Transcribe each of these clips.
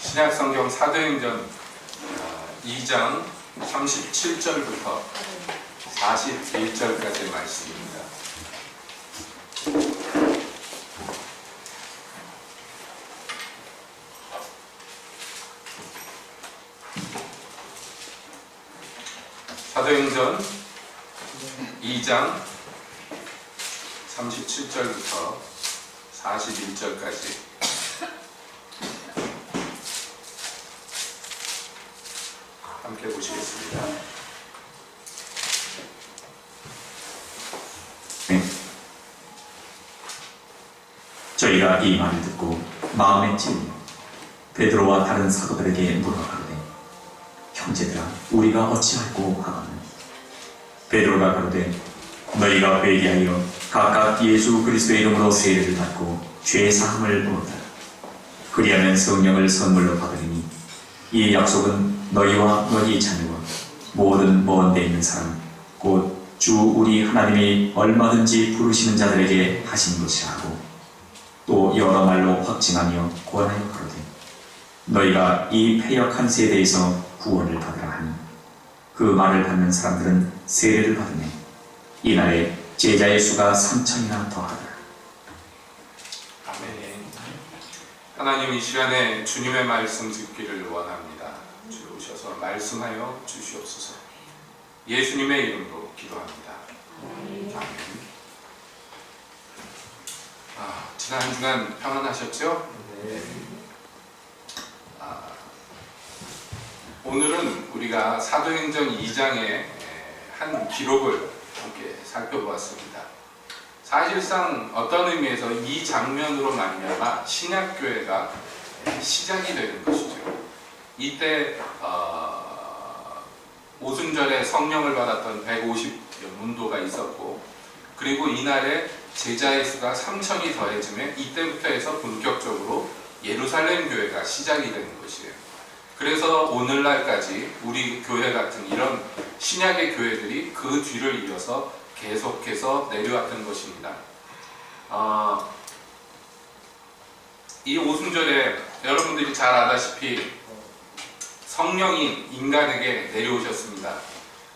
신약성경 사도행전 2장 37절부터 41절까지의 말씀입니다. 사도행전 2장 37절부터 41절까지 함께 보시겠습니다. 네. 저희가 이 말을 듣고 마음에 찔려 베드로와 다른 사도들에게 물어가로되 형제들아 우리가 어찌할꼬 하거늘 베드로가 가로되 너희가 회개하여 각각 예수 그리스도의 이름으로 세례를 받고 죄 사함을 얻으라. 그리하면 성령을 선물로 받으리니 이 약속은 너희와 너희 자녀와 모든 먼 데 있는 사람 곧 주 우리 하나님이 얼마든지 부르시는 자들에게 하신 것이라 하고 또 여러 말로 확증하며 권하여 가로되 너희가 이 패역한 세대에서 구원을 받으라 하니 그 말을 받는 사람들은 세례를 받으며 이날에 제자의 수가 3,000이나 더하더라. 아멘. 하나님, 이 시간에 주님의 말씀 듣기를 원합니다. 주 오셔서 말씀하여 주시옵소서. 예수님의 이름으로 기도합니다. 아멘. 지난 한 주간 평안하셨죠? 네. 오늘은 우리가 사도행전 2장의 한 기록을 함께 살펴보았습니다. 사실상 어떤 의미에서 이 장면으로 말미암아 신약교회가 시작이 되는 것이죠. 이때 오순절에 성령을 받았던 150문도가 있었고, 그리고 이날에 제자의 수가 3,000이 더해지며 이때부터 해서 본격적으로 예루살렘 교회가 시작이 되는 것이에요. 그래서 오늘날까지 우리 교회 같은 이런 신약의 교회들이 그 뒤를 이어서 계속해서 내려왔던 것입니다. 이 오순절에 여러분들이 잘 아다시피 성령이 인간에게 내려오셨습니다.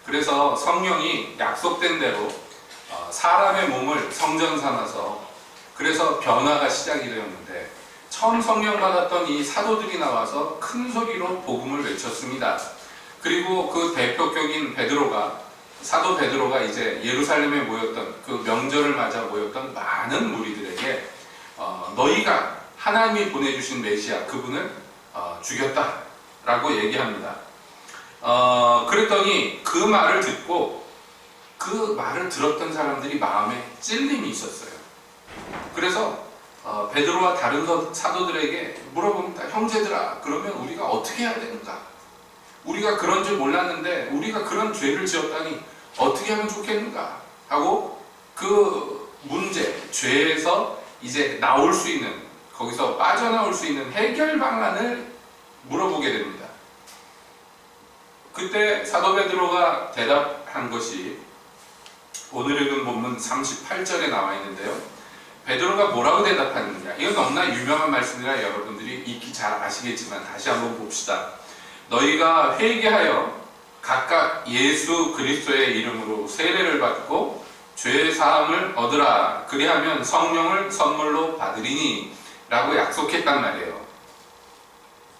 그래서 성령이 약속된 대로 사람의 몸을 성전 삼아서 그래서 변화가 시작이 되었는데, 처음 성령 받았던 이 사도들이 나와서 큰 소리로 복음을 외쳤습니다. 그리고 그 대표격인 사도 베드로가 이제 예루살렘에 모였던 그 명절을 맞아 모였던 많은 무리들에게 너희가 하나님이 보내주신 메시아 그분을 죽였다 라고 얘기합니다. 그랬더니 그 말을 듣고 그 말을 들었던 사람들이 마음에 찔림이 있었어요. 그래서 베드로와 다른 사도들에게 물어봅니다. 형제들아, 그러면 우리가 어떻게 해야 되는가? 우리가 그런 줄 몰랐는데 우리가 그런 죄를 지었다니 어떻게 하면 좋겠는가? 하고 그 문제, 죄에서 이제 나올 수 있는, 거기서 빠져나올 수 있는 해결 방안을 물어보게 됩니다. 그때 사도 베드로가 대답한 것이 오늘 읽은 본문 38절에 나와 있는데요. 베드로가 뭐라고 대답하느냐? 이건 너무나 유명한 말씀이라 여러분들이 익히 잘 아시겠지만 다시 한번 봅시다. 너희가 회개하여 각각 예수 그리스도의 이름으로 세례를 받고 죄 사함을 얻으라. 그리하면 성령을 선물로 받으리니 라고 약속했단 말이에요.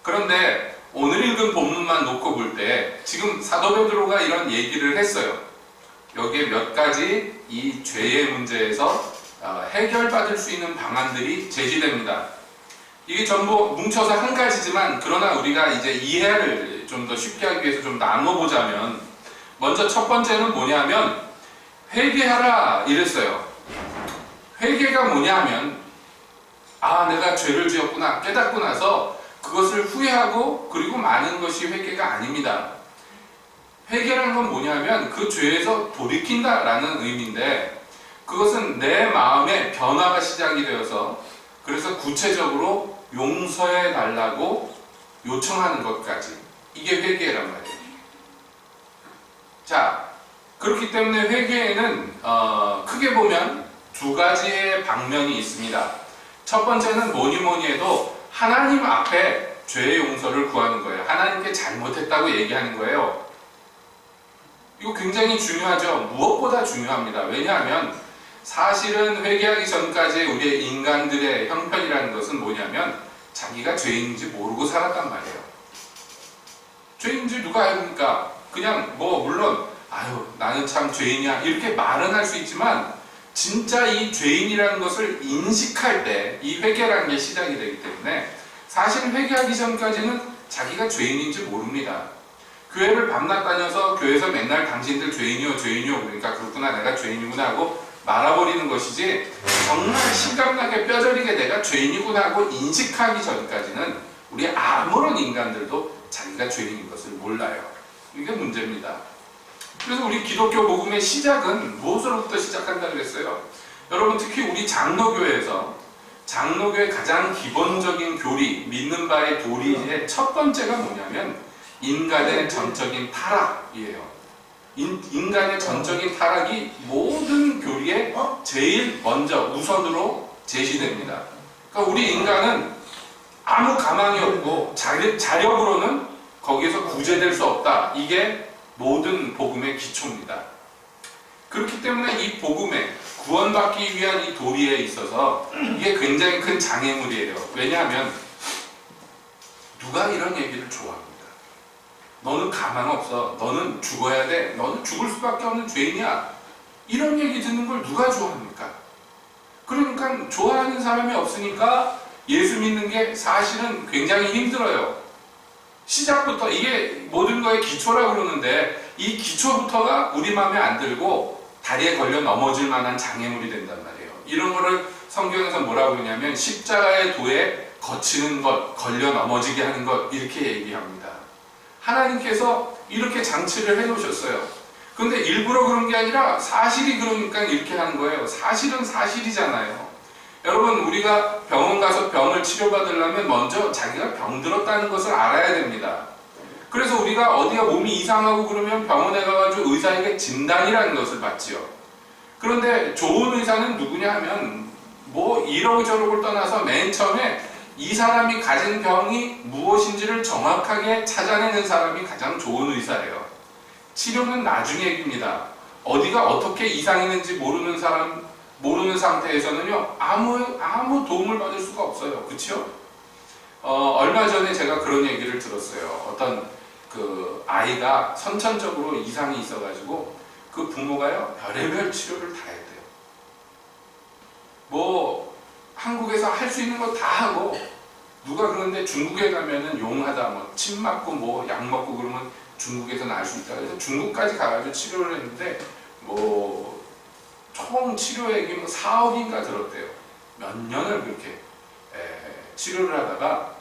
그런데 오늘 읽은 본문만 놓고 볼 때 지금 사도 베드로가 이런 얘기를 했어요. 여기에 몇 가지 이 죄의 문제에서 해결받을 수 있는 방안들이 제시됩니다. 이게 전부 뭉쳐서 한 가지지만, 그러나 우리가 이제 이해를 좀 더 쉽게 하기 위해서 좀 나눠보자면, 먼저 첫 번째는 뭐냐면 회개하라 이랬어요. 회개가 뭐냐면 내가 죄를 지었구나 깨닫고 나서 그것을 후회하고 그리고 마는 것이 회개가 아닙니다. 회개라는 건 뭐냐면 그 죄에서 돌이킨다라는 의미인데, 그것은 내 마음의 변화가 시작이 되어서 그래서 구체적으로 용서해 달라고 요청하는 것까지, 이게 회개란 말이에요. 자, 그렇기 때문에 회개에는 크게 보면 두 가지의 방면이 있습니다. 첫 번째는 뭐니 해도 하나님 앞에 죄의 용서를 구하는 거예요. 하나님께 잘못했다고 얘기하는 거예요. 이거 굉장히 중요하죠. 무엇보다 중요합니다. 왜냐하면 사실은 회개하기 전까지 우리의 인간들의 형편이라는 것은 뭐냐면 자기가 죄인인지 모르고 살았단 말이에요. 죄인인지 누가 알습니까? 그냥 뭐 물론 아유 나는 참 죄인이야 이렇게 말은 할 수 있지만 진짜 이 죄인이라는 것을 인식할 때 이 회개라는 게 시작이 되기 때문에 사실 회개하기 전까지는 자기가 죄인인지 모릅니다. 교회를 밤낮 다녀서 교회에서 맨날 당신들 죄인이요 죄인이요 그러니까 그렇구나 내가 죄인이구나 하고 말아버리는 것이지 정말 심각하게 뼈저리게 내가 죄인이구나 하고 인식하기 전까지는 우리 아무런 인간들도 자기가 죄인인 것을 몰라요. 이게 문제입니다. 그래서 우리 기독교 복음의 시작은 무엇으로부터 시작한다 그랬어요? 여러분 특히 우리 장로교회에서 장로교의 가장 기본적인 교리, 믿는 바의 도리의 첫 번째가 뭐냐면 인간의 전적인 타락이에요. 인간의 전적인 타락이 모든 교리에 제일 먼저 우선으로 제시됩니다. 그러니까 우리 인간은 아무 가망이 없고 자력으로는 거기에서 구제될 수 없다. 이게 모든 복음의 기초입니다. 그렇기 때문에 이 복음에 구원받기 위한 이 도리에 있어서 이게 굉장히 큰 장애물이에요. 왜냐하면 누가 이런 얘기를 좋아합니다. 너는 가망 없어. 너는 죽어야 돼. 너는 죽을 수밖에 없는 죄인이야. 이런 얘기 듣는 걸 누가 좋아합니까? 그러니까 좋아하는 사람이 없으니까 예수 믿는 게 사실은 굉장히 힘들어요. 시작부터 이게 모든 거의 기초라고 그러는데 이 기초부터가 우리 마음에 안 들고 다리에 걸려 넘어질 만한 장애물이 된단 말이에요. 이런 거를 성경에서 뭐라고 그러냐면 십자가의 도에 거치는 것, 걸려 넘어지게 하는 것 이렇게 얘기합니다. 하나님께서 이렇게 장치를 해놓으셨어요. 근데 일부러 그런 게 아니라 사실이 그러니까 이렇게 하는 거예요. 사실은 사실이잖아요. 여러분 우리가 병원 가서 병을 치료받으려면 먼저 자기가 병들었다는 것을 알아야 됩니다. 그래서 우리가 어디가 몸이 이상하고 그러면 병원에 가가지고 의사에게 진단이라는 것을 받지요. 그런데 좋은 의사는 누구냐 하면 뭐 이러고저러고를 떠나서 맨 처음에 이 사람이 가진 병이 무엇인지를 정확하게 찾아내는 사람이 가장 좋은 의사예요. 치료는 나중에 얘기입니다. 어디가 어떻게 이상했는지 모르는 상태에서는요 아무 도움을 받을 수가 없어요. 그렇죠? 얼마 전에 제가 그런 얘기를 들었어요. 어떤 그 아이가 선천적으로 이상이 있어가지고 그 부모가요 별의별 치료를 다 했대요. 뭐 한국에서 할 수 있는 거 다 하고 누가 그런데 중국에 가면은 용하다 뭐 침 맞고 뭐 약 먹고 그러면 중국에서 나을 수 있다. 그래서 중국까지 가가지고 치료를 했는데 뭐 총 치료액이 뭐 4억인가 들었대요. 몇 년을 그렇게 치료를 하다가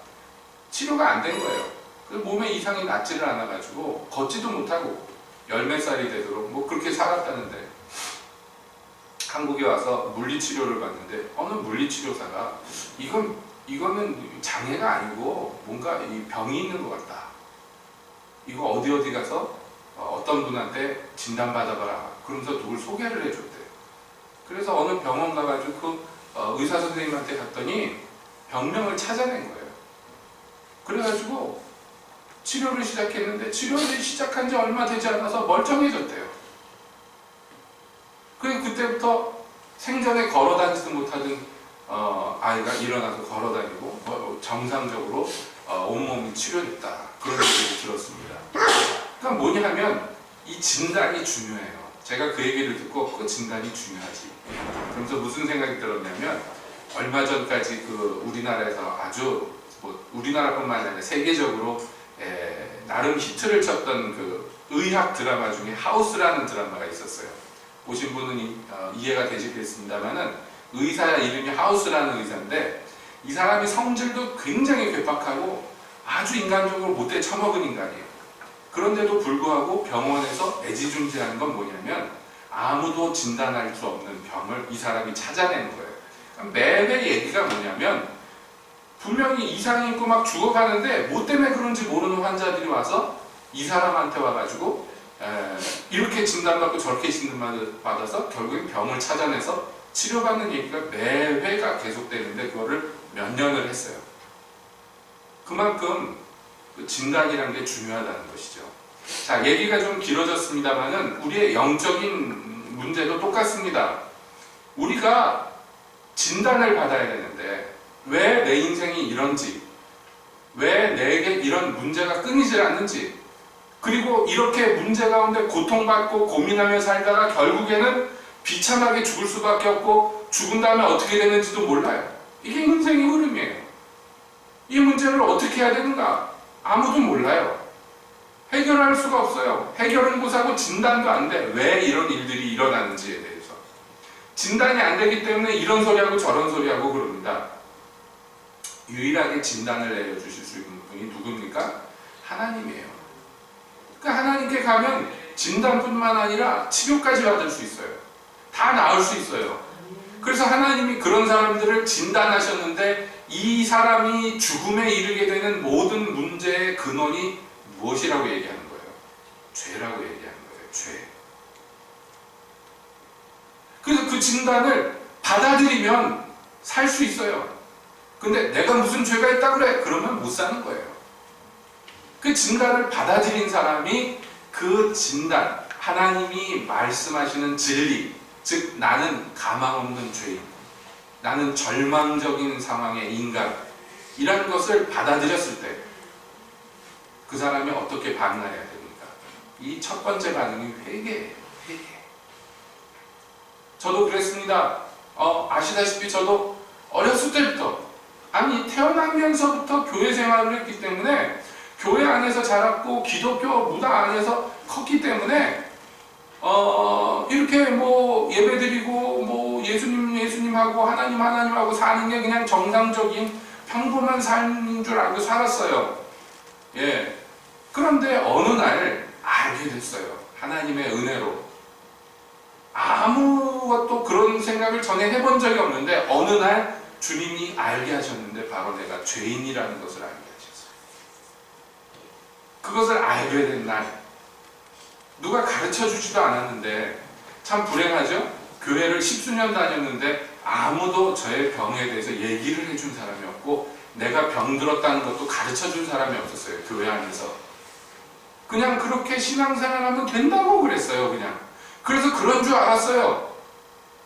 치료가 안 된 거예요. 그 몸에 이상이 낫지를 않아가지고 걷지도 못하고 열 몇 살이 되도록 뭐 그렇게 살았다는데 한국에 와서 물리치료를 받는데 어느 물리치료사가 이거는 장애가 아니고 뭔가 이 병이 있는 것 같다. 이거 어디 가서 어떤 분한테 진단받아봐라. 그러면서 누굴 소개를 해줬대요. 그래서 어느 병원 가가지고 그 의사 선생님한테 갔더니 병명을 찾아낸 거예요. 그래가지고 치료를 시작했는데 치료를 시작한 지 얼마 되지 않아서 멀쩡해졌대요. 그때부터 생전에 걸어다니지도 못하던 아이가 일어나서 걸어다니고 정상적으로 온몸이 치료됐다. 그런 얘기를 들었습니다. 그러니까 뭐냐 하면 이 진단이 중요해요. 제가 그 얘기를 듣고 그 진단이 중요하지. 그러면서 무슨 생각이 들었냐면 얼마 전까지 그 우리나라에서 아주 뭐 우리나라뿐만 아니라 세계적으로 나름 히트를 쳤던 그 의학 드라마 중에 하우스라는 드라마가 있었어요. 보신 분은 이해가 되시겠습니다만은 의사 이름이 하우스라는 의사인데 이 사람이 성질도 굉장히 괴팍하고 아주 인간적으로 못돼 처먹은 인간이에요. 그런데도 불구하고 병원에서 애지중지하는 건 뭐냐면 아무도 진단할 수 없는 병을 이 사람이 찾아내는 거예요. 매일 얘기가 뭐냐면 분명히 이상이 있고 막 죽어가는데 뭐 때문에 그런지 모르는 환자들이 와서 이 사람한테 와가지고 이렇게 진단받고 저렇게 진단받아서 결국엔 병을 찾아내서 치료받는 얘기가 매회가 계속되는데 그거를 몇 년을 했어요. 그만큼 그 진단이라는 게 중요하다는 것이죠. 자, 얘기가 좀 길어졌습니다만은 우리의 영적인 문제도 똑같습니다. 우리가 진단을 받아야 되는데 왜 내 인생이 이런지, 왜 내게 이런 문제가 끊이질 않는지, 그리고 이렇게 문제 가운데 고통받고 고민하며 살다가 결국에는 비참하게 죽을 수밖에 없고 죽은 다음에 어떻게 되는지도 몰라요. 이게 인생의 흐름이에요. 이 문제를 어떻게 해야 되는가? 아무도 몰라요. 해결할 수가 없어요. 해결은 못하고 진단도 안 돼. 왜 이런 일들이 일어나는지에 대해서. 진단이 안 되기 때문에 이런 소리하고 저런 소리하고 그럽니다. 유일하게 진단을 내려주실 수 있는 분이 누굽니까? 하나님이에요. 그러니까 하나님께 가면 진단뿐만 아니라 치료까지 받을 수 있어요. 다 나을 수 있어요. 그래서 하나님이 그런 사람들을 진단하셨는데 이 사람이 죽음에 이르게 되는 모든 문제의 근원이 무엇이라고 얘기하는 거예요? 죄라고 얘기하는 거예요. 죄. 그래서 그 진단을 받아들이면 살 수 있어요. 근데 내가 무슨 죄가 있다 그래? 그러면 못 사는 거예요. 그 진단을 받아들인 사람이 그 진단, 하나님이 말씀하시는 진리, 즉 나는 가망 없는 죄인, 나는 절망적인 상황의 인간이라는 것을 받아들였을 때 그 사람이 어떻게 반응해야 됩니까? 이 첫 번째 반응이 회개예요. 회개. 저도 그랬습니다. 아시다시피 저도 어렸을 때부터, 아니 태어나면서부터 교회 생활을 했기 때문에 교회 안에서 자랐고 기독교 무당 안에서 컸기 때문에 이렇게 뭐 예배드리고 뭐 예수님하고 하나님하고 사는 게 그냥 정상적인 평범한 삶인 줄 알고 살았어요. 예. 그런데 어느 날 알게 됐어요. 하나님의 은혜로. 아무것도 그런 생각을 전에 해본 적이 없는데 어느 날 주님이 알게 하셨는데 바로 내가 죄인이라는 것을 알게 하셨어요. 그것을 알게 된 날, 누가 가르쳐 주지도 않았는데 참 불행하죠? 교회를 10수년 다녔는데 아무도 저의 병에 대해서 얘기를 해준 사람이 없고 내가 병들었다는 것도 가르쳐 준 사람이 없었어요. 교회 안에서. 그냥 그렇게 신앙생활하면 된다고 그랬어요. 그냥. 그래서 그런 줄 알았어요.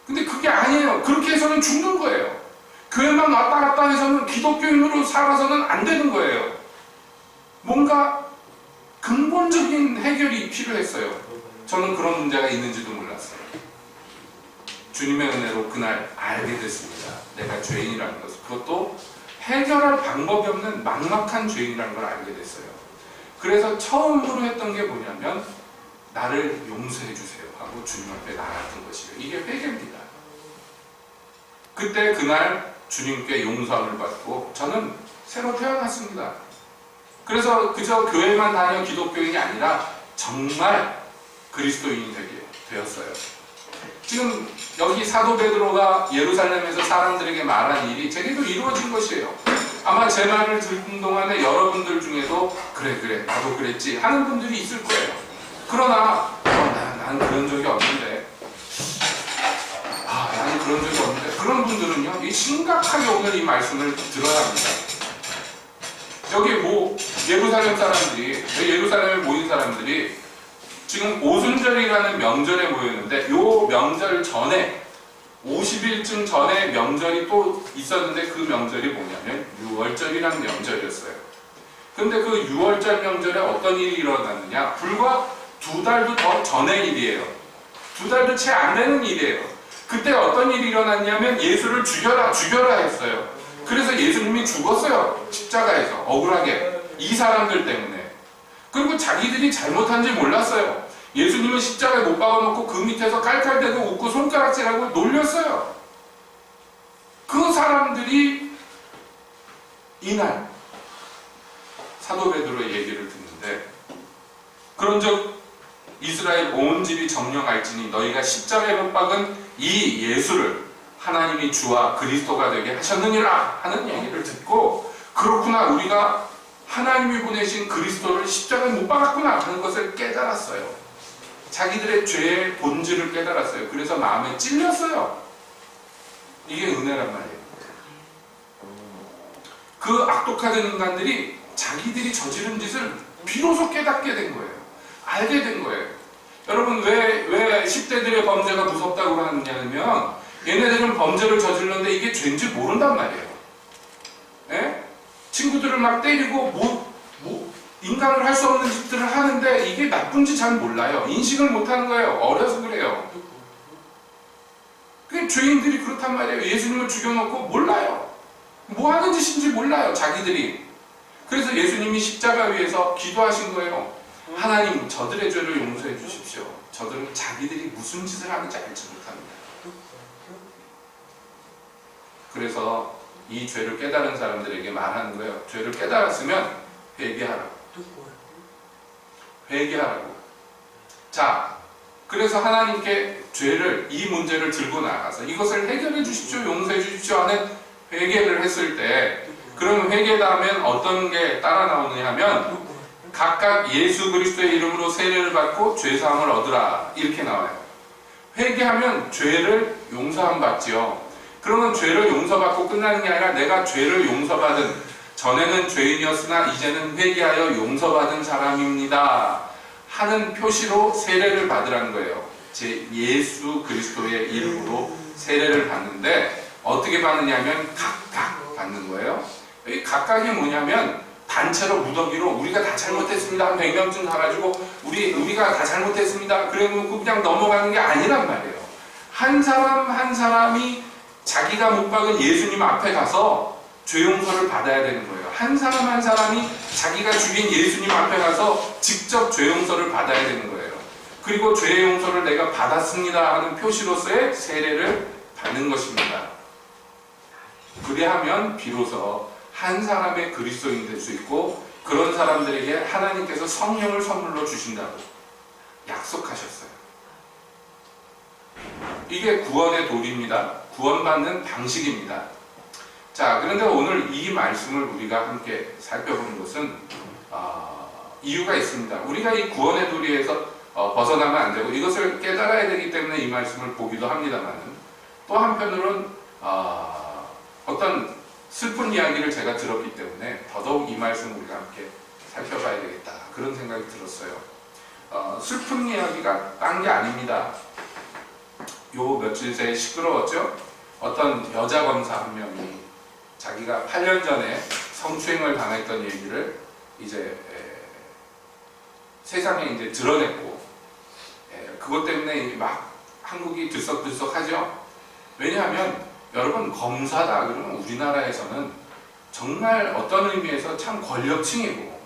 근데 그게 아니에요. 그렇게 해서는 죽는 거예요. 교회만 왔다 갔다 해서는 기독교인으로 살아서는 안 되는 거예요. 뭔가 근본적인 해결이 필요했어요. 저는 그런 문제가 있는지도 몰랐어요. 주님의 은혜로 그날 알게 됐습니다. 내가 죄인이라는 것을. 그것도 해결할 방법이 없는 막막한 죄인이라는 걸 알게 됐어요. 그래서 처음으로 했던 게 뭐냐면 나를 용서해 주세요 하고 주님 앞에 나갔던 것이에요. 이게 회개입니다. 그때 그날 주님께 용서함을 받고 저는 새로 태어났습니다. 그래서 그저 교회만 다녀 기독교인이 아니라 정말 그리스도인이 되었어요. 지금 여기 사도 베드로가 예루살렘에서 사람들에게 말한 일이 제게도 이루어진 것이에요. 아마 제 말을 듣는 동안에 여러분들 중에도 그래 나도 그랬지 하는 분들이 있을 거예요. 그러나 난 그런 적이 없는데 나는 그런 적이 없는데 그런 분들은요 이 심각하게 오늘 이 말씀을 들어야 합니다. 여기 예루살렘 사람들이, 예루살렘에 모인 사람들이 지금 오순절이라는 명절에 모였는데 요 명절 전에 50일쯤 전에 명절이 또 있었는데 그 명절이 뭐냐면 6월절이라는 명절이었어요. 근데 그 6월절 명절에 어떤 일이 일어났느냐? 불과 2달도 더 전의 일이에요. 2달도 채 안 되는 일이에요. 그때 어떤 일이 일어났냐면 예수를 죽여라 했어요. 그래서 예수님이 죽었어요. 십자가에서 억울하게 이 사람들 때문에. 그리고 자기들이 잘못한지 몰랐어요. 예수님은 십자가에 못 박아놓고 그 밑에서 깔깔대고 웃고 손가락질하고 놀렸어요. 그 사람들이 이날 사도 베드로의 얘기를 듣는데 그런즉 이스라엘 온 집이 정령할지니 너희가 십자가에 못 박은 이 예수를 하나님이 주와 그리스도가 되게 하셨느니라 하는 얘기를 듣고 그렇구나 우리가 하나님이 보내신 그리스도를 십자가에 못 박았구나 하는 것을 깨달았어요. 자기들의 죄의 본질을 깨달았어요. 그래서 마음에 찔렸어요. 이게 은혜란 말이에요. 그 악독하던 인간들이 자기들이 저지른 짓을 비로소 깨닫게 된 거예요. 알게 된 거예요. 여러분 왜 10대들의 범죄가 무섭다고 하느냐면 얘네들은 범죄를 저질렀는데 이게 죄인지 모른단 말이에요. 예? 친구들을 막 때리고 인간을 할 수 없는 짓들을 하는데 이게 나쁜지 잘 몰라요. 인식을 못하는 거예요. 어려서 그래요. 그 죄인들이 그렇단 말이에요. 예수님을 죽여놓고 몰라요. 뭐 하는 짓인지 몰라요. 자기들이. 그래서 예수님이 십자가 위에서 기도하신 거예요. 하나님, 저들의 죄를 용서해 주십시오. 저들은 자기들이 무슨 짓을 하는지 알지 못합니다. 그래서 이 죄를 깨달은 사람들에게 말하는 거예요. 죄를 깨달았으면 회개하라고. 회개하라고. 자, 그래서 하나님께 이 문제를 들고 나가서 이것을 해결해 주십시오, 용서해 주십시오 하는 회개를 했을 때, 그럼 회개 다음엔 어떤 게 따라 나오느냐 하면 각각 예수 그리스도의 이름으로 세례를 받고 죄사함을 얻으라 이렇게 나와요. 회개하면 죄를 용서함 받지요. 그러면 죄를 용서받고 끝나는 게 아니라 내가 죄를 용서받은, 전에는 죄인이었으나 이제는 회개하여 용서받은 사람입니다 하는 표시로 세례를 받으라는 거예요. 제 예수 그리스도의 이름으로 세례를 받는데 어떻게 받느냐면 각각 받는 거예요. 이 각각이 뭐냐면 단체로 무더기로 우리가 다 잘못했습니다 한 100명쯤 가가지고 우리가 다 잘못했습니다 그래 놓고 그냥 넘어가는 게 아니란 말이에요. 한 사람 한 사람이 자기가 못 박은 예수님 앞에 가서 죄 용서를 받아야 되는 거예요. 한 사람 한 사람이 자기가 죽인 예수님 앞에 가서 직접 죄 용서를 받아야 되는 거예요. 그리고 죄 용서를 내가 받았습니다 하는 표시로서의 세례를 받는 것입니다. 그래야하면 비로소 한 사람의 그리스도인이 될 수 있고, 그런 사람들에게 하나님께서 성령을 선물로 주신다고 약속하셨어요. 이게 구원의 도리입니다. 구원받는 방식입니다. 자, 그런데 오늘 이 말씀을 우리가 함께 살펴보는 것은 이유가 있습니다. 우리가 이 구원의 도리에서 벗어나면 안 되고 이것을 깨달아야 되기 때문에 이 말씀을 보기도 합니다만, 또 한편으로는 어떤 슬픈 이야기를 제가 들었기 때문에 더더욱 이 말씀을 우리가 함께 살펴봐야 되겠다, 그런 생각이 들었어요. 슬픈 이야기가 딴 게 아닙니다. 요 며칠 새에 시끄러웠죠? 어떤 여자 검사 한 명이 자기가 8년 전에 성추행을 당했던 얘기를 이제 세상에 이제 드러냈고, 그것 때문에 막 한국이 들썩들썩하죠. 왜냐하면 여러분, 검사다 그러면 우리나라에서는 정말 어떤 의미에서 참 권력층이고,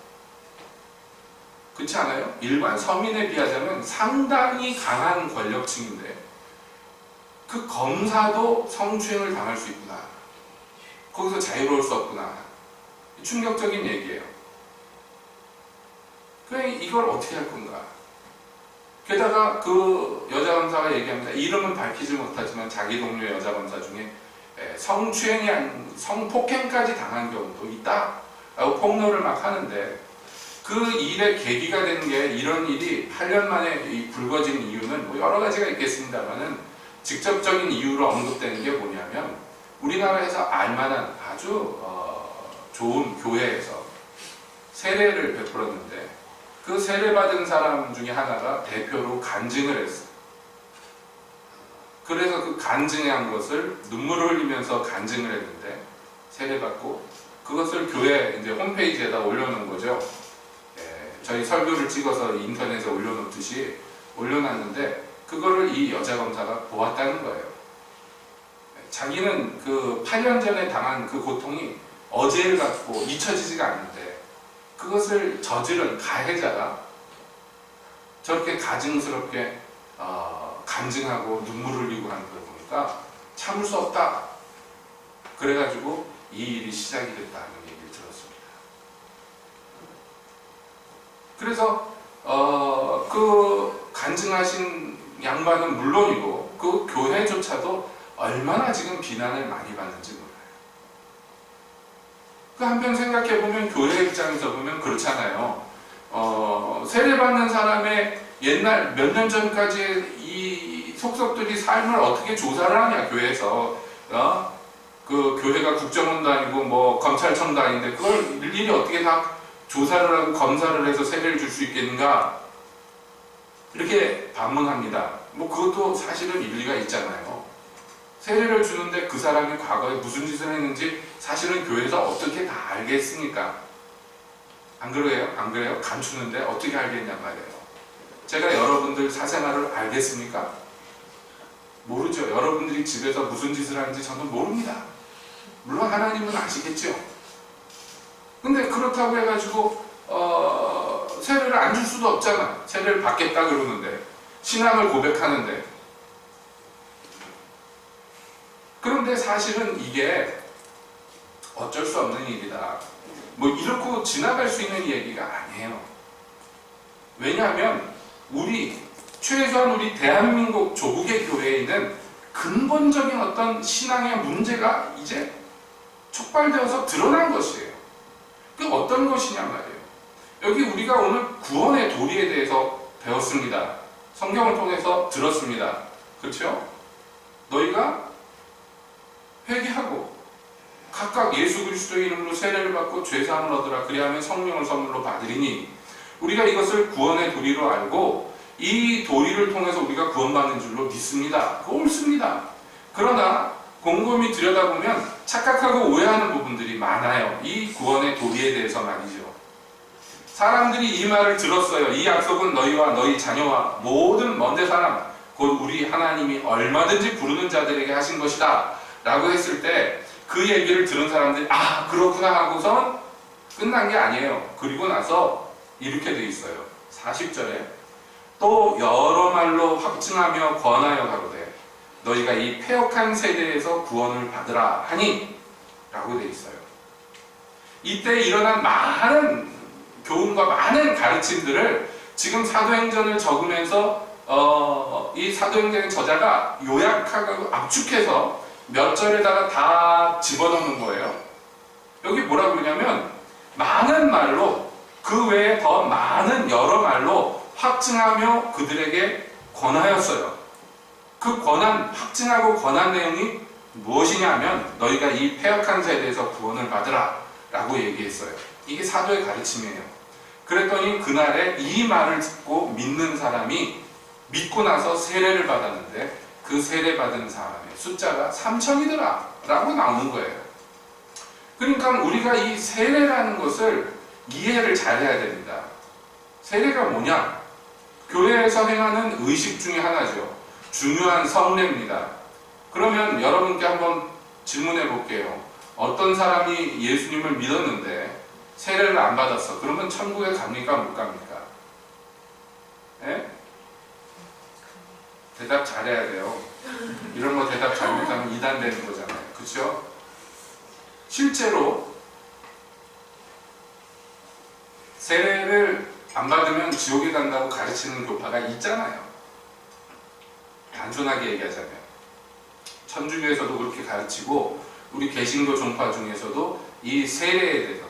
그렇지 않아요? 일반 서민에 비하자면 상당히 강한 권력층인데 그 검사도 성추행을 당할 수 있구나, 거기서 자유로울 수 없구나, 충격적인 얘기예요. 그래, 이걸 어떻게 할 건가? 게다가 그 여자 검사가 얘기합니다. 이름은 밝히지 못하지만 자기 동료 여자 검사 중에 성추행이 아닌 성폭행까지 당한 경우도 있다 라고 폭로를 막 하는데, 그 일의 계기가 된 게, 이런 일이 8년 만에 불거진 이유는 뭐 여러 가지가 있겠습니다만은 직접적인 이유로 언급되는 게 뭐냐면, 우리나라에서 알만한 아주 좋은 교회에서 세례를 베풀었는데 그 세례받은 사람 중에 하나가 대표로 간증을 했어요. 그래서 그 간증한 것을 눈물을 흘리면서 간증을 했는데, 세례받고 그것을 교회 이제 홈페이지에다 올려놓은 거죠. 저희 설교를 찍어서 인터넷에 올려놓듯이 올려놨는데, 그거를 이 여자 검사가 보았다는 거예요. 자기는 그 8년 전에 당한 그 고통이 어제일 같고 잊혀지지가 않는데, 그것을 저지른 가해자가 저렇게 가증스럽게 간증하고 눈물 흘리고 하는 걸 보니까 참을 수 없다. 그래가지고 이 일이 시작이 됐다는 얘기를 들었습니다. 그래서 그 간증하신 양반은 물론이고 그 교회조차도 얼마나 지금 비난을 많이 받는지 몰라요. 그 한편 생각해보면 교회 입장에서 보면 그렇잖아요. 세례받는 사람의 옛날 몇 년 전까지 이 속속들이 삶을 어떻게 조사를 하냐, 교회에서. 그 교회가 국정원도 아니고 뭐 검찰청도 아닌데 그걸 일일이 어떻게 다 조사를 하고 검사를 해서 세례를 줄 수 있겠는가? 이렇게 반문합니다. 뭐 그것도 사실은 일리가 있잖아요. 세례를 주는데 그 사람이 과거에 무슨 짓을 했는지 사실은 교회에서 어떻게 다 알겠습니까? 안 그래요? 안 그래요? 감추는데 어떻게 알겠냔 말이에요. 제가 여러분들 사생활을 알겠습니까? 모르죠. 여러분들이 집에서 무슨 짓을 하는지 저는 모릅니다. 물론 하나님은 아시겠죠. 근데 그렇다고 해가지고 세례를 안 줄 수도 없잖아. 세례를 받겠다 그러는데 신앙을 고백하는데. 그런데 사실은 이게 어쩔 수 없는 일이다. 뭐 이렇게 지나갈 수 있는 얘기가 아니에요. 왜냐하면 최소한 우리 대한민국 조국의 교회에는 근본적인 어떤 신앙의 문제가 이제 촉발되어서 드러난 것이에요. 그 어떤 것이냐 말이에요. 여기 우리가 오늘 구원의 도리에 대해서 배웠습니다. 성경을 통해서 들었습니다. 그렇죠? 너희가 회개하고 각각 예수 그리스도의 이름으로 세례를 받고 죄사함을 얻으라. 그리하면 성령을 선물로 받으리니, 우리가 이것을 구원의 도리로 알고 이 도리를 통해서 우리가 구원받는 줄로 믿습니다. 그거 옳습니다. 그러나 곰곰이 들여다보면 착각하고 오해하는 부분들이 많아요. 이 구원의 도리에 대해서 말이죠. 사람들이 이 말을 들었어요. 이 약속은 너희와 너희 자녀와 모든 먼데 사람 곧 우리 하나님이 얼마든지 부르는 자들에게 하신 것이다 라고 했을 때 그 얘기를 들은 사람들이 아 그렇구나 하고선 끝난 게 아니에요. 그리고 나서 이렇게 돼 있어요. 40절에 또 여러 말로 확증하며 권하여 가로되 너희가 이 패역한 세대에서 구원을 받으라 하니 라고 돼 있어요. 이때 일어난 많은 교훈과 많은 가르침들을 지금 사도행전을 적으면서 이 사도행전의 저자가 요약하고 압축해서 몇 절에다가 다 집어넣는 거예요. 여기 뭐라고 그러냐면 많은 말로 그 외에 더 많은 여러 말로 확증하며 그들에게 권하였어요. 그 확증하고 권한 내용이 무엇이냐 하면 너희가 이 패역한 세대에서 구원을 받으라 라고 얘기했어요. 이게 사도의 가르침이에요. 그랬더니 그날에 이 말을 듣고 믿는 사람이 믿고 나서 세례를 받았는데 그 세례 받은 사람의 숫자가 3,000이더라 라고 나오는 거예요. 그러니까 우리가 이 세례라는 것을 이해를 잘 해야 됩니다. 세례가 뭐냐? 교회에서 행하는 의식 중에 하나죠. 중요한 성례입니다. 그러면 여러분께 한번 질문해 볼게요. 어떤 사람이 예수님을 믿었는데 세례를 안 받았어. 그러면 천국에 갑니까? 못 갑니까? 예? 대답 잘해야 돼요. 이런 거 대답 잘못하면 이단되는 거잖아요. 그렇죠? 실제로 세례를 안 받으면 지옥에 간다고 가르치는 교파가 있잖아요. 단순하게 얘기하자면 천주교에서도 그렇게 가르치고 우리 개신교 종파 중에서도 이 세례에 대해서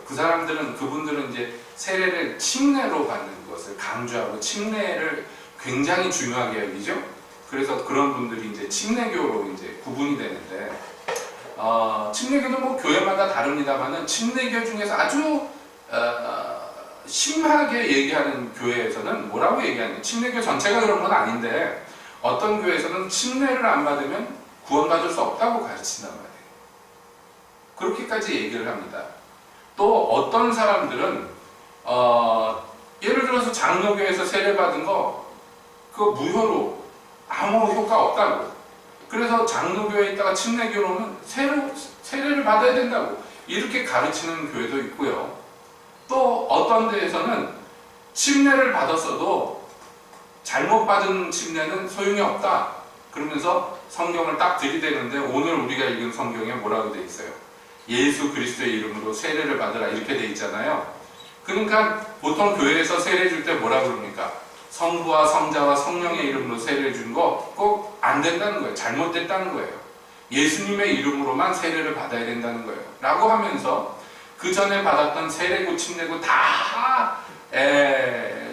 그분들은 이제 세례를 침례로 받는 것을 강조하고 침례를 굉장히 중요하게 여기죠. 그래서 그런 분들이 이제 침례교로 이제 구분이 되는데 침례교도 뭐 교회마다 다릅니다만은 침례교 중에서 아주 심하게 얘기하는 교회에서는 뭐라고 얘기하냐? 침례교 전체가 그런 건 아닌데 어떤 교회에서는 침례를 안 받으면 구원받을 수 없다고 가르친단 말이에요. 그렇게까지 얘기를 합니다. 또 어떤 사람들은 예를 들어서 장로교에서 세례받은 거 그거 무효로 아무 효과 없다고. 그래서 장로교에 있다가 침례교로 오면 세례를 받아야 된다고 이렇게 가르치는 교회도 있고요. 또 어떤 데에서는 침례를 받았어도 잘못 받은 침례는 소용이 없다. 그러면서 성경을 딱 들이대는데 오늘 우리가 읽은 성경에 뭐라고 돼 있어요? 예수 그리스도의 이름으로 세례를 받으라 이렇게 돼 있잖아요. 그러니까 보통 교회에서 세례 줄 때 뭐라 그럽니까? 성부와 성자와 성령의 이름으로 세례를 준 거 꼭 안 된다는 거예요. 잘못됐다는 거예요. 예수님의 이름으로만 세례를 받아야 된다는 거예요. 라고 하면서 그 전에 받았던 세례고 침례고 다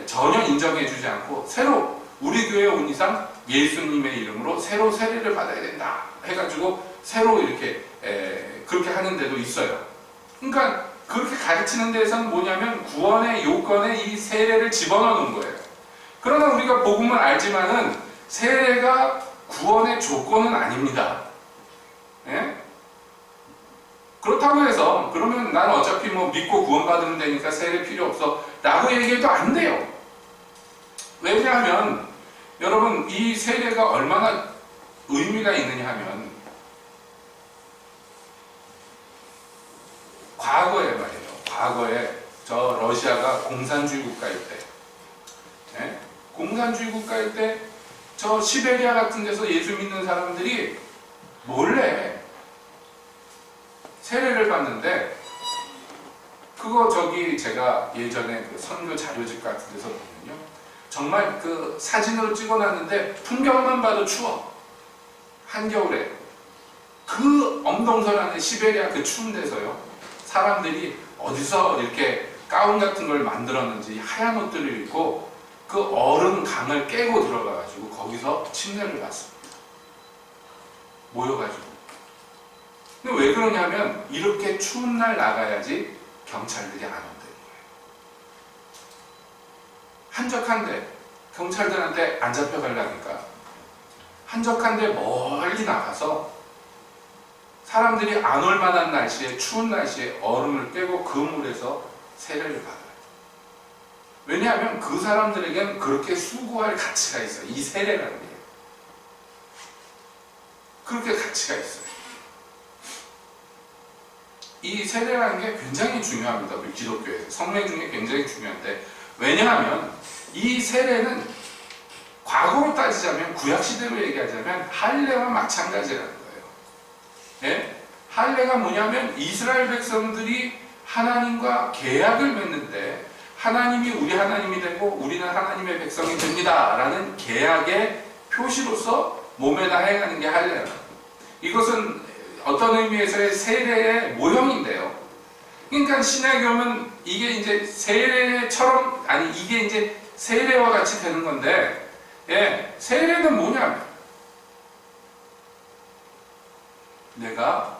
전혀 인정해주지 않고 새로 우리 교회에 온 이상 예수님의 이름으로 새로 세례를 받아야 된다 해가지고 새로 이렇게 그렇게 하는 데도 있어요. 그러니까 그렇게 가르치는 데에서는 뭐냐면 구원의 요건에 이 세례를 집어넣는 거예요. 그러나 우리가 복음을 알지만은 세례가 구원의 조건은 아닙니다. 예? 그렇다고 해서 그러면 난 어차피 뭐 믿고 구원받으면 되니까 세례 필요 없어 라고 얘기해도 안 돼요. 왜냐하면 여러분 이 세례가 얼마나 의미가 있느냐 하면 과거에 말이에요. 과거에 저 러시아가 공산주의 국가일 때 예? 공산주의 국가일 때 저 시베리아 같은 데서 예수 믿는 사람들이 몰래 세례를 받는데 그거 저기 제가 예전에 그 선교 자료집 같은 데서 보면요 정말 그 사진으로 찍어놨는데 풍경만 봐도 추워. 한겨울에 그 엄동설 안에 시베리아 그 추운 데서요 사람들이 어디서 이렇게 가운 같은 걸 만들었는지 하얀 옷들을 입고 그 얼음 강을 깨고 들어가가지고 거기서 침례를 받습니다. 모여가지고. 근데 왜 그러냐면 이렇게 추운 날 나가야지 경찰들이 안 온다는 거예요. 한적한데 경찰들한테 안 잡혀가려니까 한적한데 멀리 나가서 사람들이 안 올 만한 날씨에 추운 날씨에 얼음을 깨고 그 물에서 세례를 받아요. 왜냐하면 그 사람들에겐 그렇게 수고할 가치가 있어요. 이 세례라는 게 그렇게 가치가 있어요. 이 세례라는 게 굉장히 중요합니다. 우리 기독교에서 성례 중에 굉장히 중요한데 왜냐하면 이 세례는 과거로 따지자면 구약시대로 얘기하자면 할례와 마찬가지라는 거예요. 예? 할례가 뭐냐면 이스라엘 백성들이 하나님과 계약을 맺는데 하나님이 우리 하나님이 되고 우리는 하나님의 백성이 됩니다 라는 계약의 표시로서 몸에다 행하는 게 할례라. 이것은 어떤 의미에서의 세례의 모형인데요. 그러니까 신약교는 이게 이제 세례처럼 아니 이게 이제 세례와 같이 되는 건데 예, 세례는 뭐냐면 내가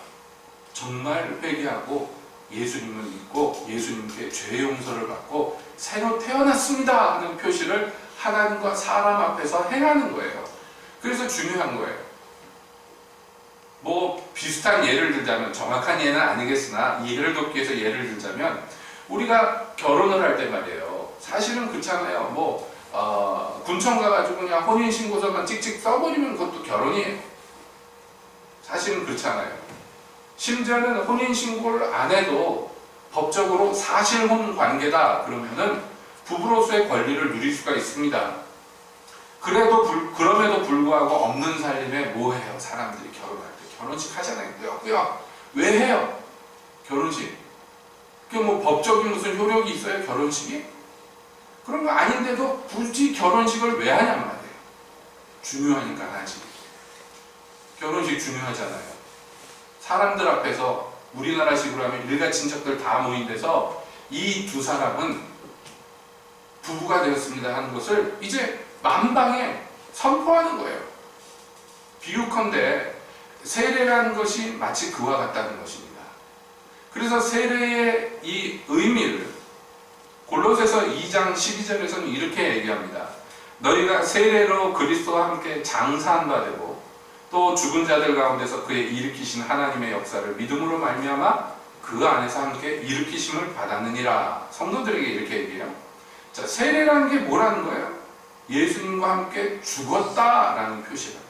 정말 회개하고 예수님을 믿고 예수님께 죄 용서를 받고 새로 태어났습니다 하는 표시를 하나님과 사람 앞에서 행하는 거예요. 그래서 중요한 거예요. 뭐 비슷한 예를 들자면 정확한 예는 아니겠으나 이해를 돕기 위해서 예를 들자면 우리가 결혼을 할 때 말이에요. 사실은 그렇잖아요. 뭐 군청 가가지고 그냥 혼인신고서만 찍찍 써버리면 그것도 결혼이에요. 사실은 그렇잖아요. 심지어는 혼인신고를 안 해도 법적으로 사실혼 관계다 그러면은 부부로서의 권리를 누릴 수가 있습니다. 그럼에도 불구하고 없는 살림에 뭐 해요? 사람들이 결혼할 때 결혼식 하잖아요. 꾸역꾸역. 왜 해요? 결혼식. 그게 뭐 법적인 무슨 효력이 있어요? 결혼식이? 그런 거 아닌데도 굳이 결혼식을 왜 하냔 말이에요. 중요하니까 하지. 결혼식 중요하잖아요. 사람들 앞에서 우리나라식으로 하면 일가 친척들 다 모인 데서 이 두 사람은 부부가 되었습니다 하는 것을 이제 만방에 선포하는 거예요. 비유컨대 세례라는 것이 마치 그와 같다는 것입니다. 그래서 세례의 이 의미를 골로새서 2장 12절에서는 이렇게 얘기합니다. 너희가 세례로 그리스도와 함께 장사한 바 되고 또 죽은 자들 가운데서 그의 일으키신 하나님의 역사를 믿음으로 말미암아 그 안에서 함께 일으키심을 받았느니라. 성도들에게 이렇게 얘기해요. 자, 세례라는 게 뭐라는 거예요? 예수님과 함께 죽었다라는 표시랍니다.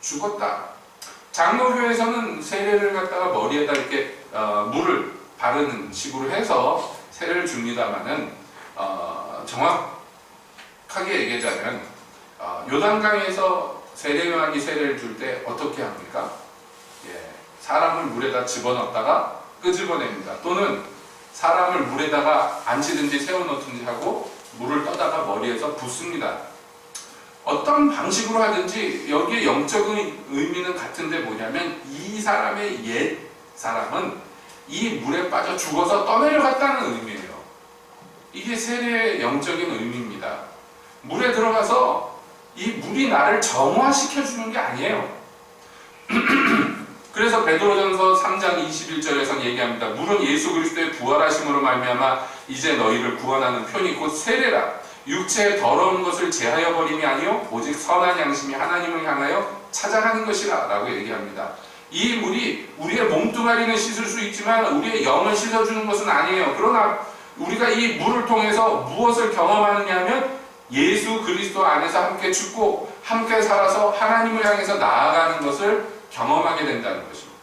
죽었다. 장로교에서는 세례를 갖다가 머리에다 이렇게 물을 바르는 식으로 해서 세례를 줍니다만은 정확하게 얘기하자면 요단강에서 세례요한이 세례를 줄 때 어떻게 합니까? 예, 사람을 물에다 집어넣다가 끄집어냅니다. 또는 사람을 물에다가 앉히든지 세워놓든지 하고 물을 떠다가 머리에서 붓습니다. 어떤 방식으로 하든지 여기에 영적인 의미는 같은데 뭐냐면 이 사람의 옛 사람은 이 물에 빠져 죽어서 떠내려갔다는 의미예요. 이게 세례의 영적인 의미입니다. 물에 들어가서 이 물이 나를 정화시켜주는 게 아니에요. 그래서 베드로전서 3장 21절에서 얘기합니다. 물은 예수 그리스도의 부활하심으로 말미암아 이제 너희를 구원하는 편이 곧 세례라. 육체의 더러운 것을 제하여 버림이 아니요 오직 선한 양심이 하나님을 향하여 찾아가는 것이라 라고 얘기합니다. 이 물이 우리의 몸뚱아리는 씻을 수 있지만 우리의 영을 씻어주는 것은 아니에요. 그러나 우리가 이 물을 통해서 무엇을 경험하느냐 하면 예수 그리스도 안에서 함께 죽고 함께 살아서 하나님을 향해서 나아가는 것을 경험하게 된다는 것입니다.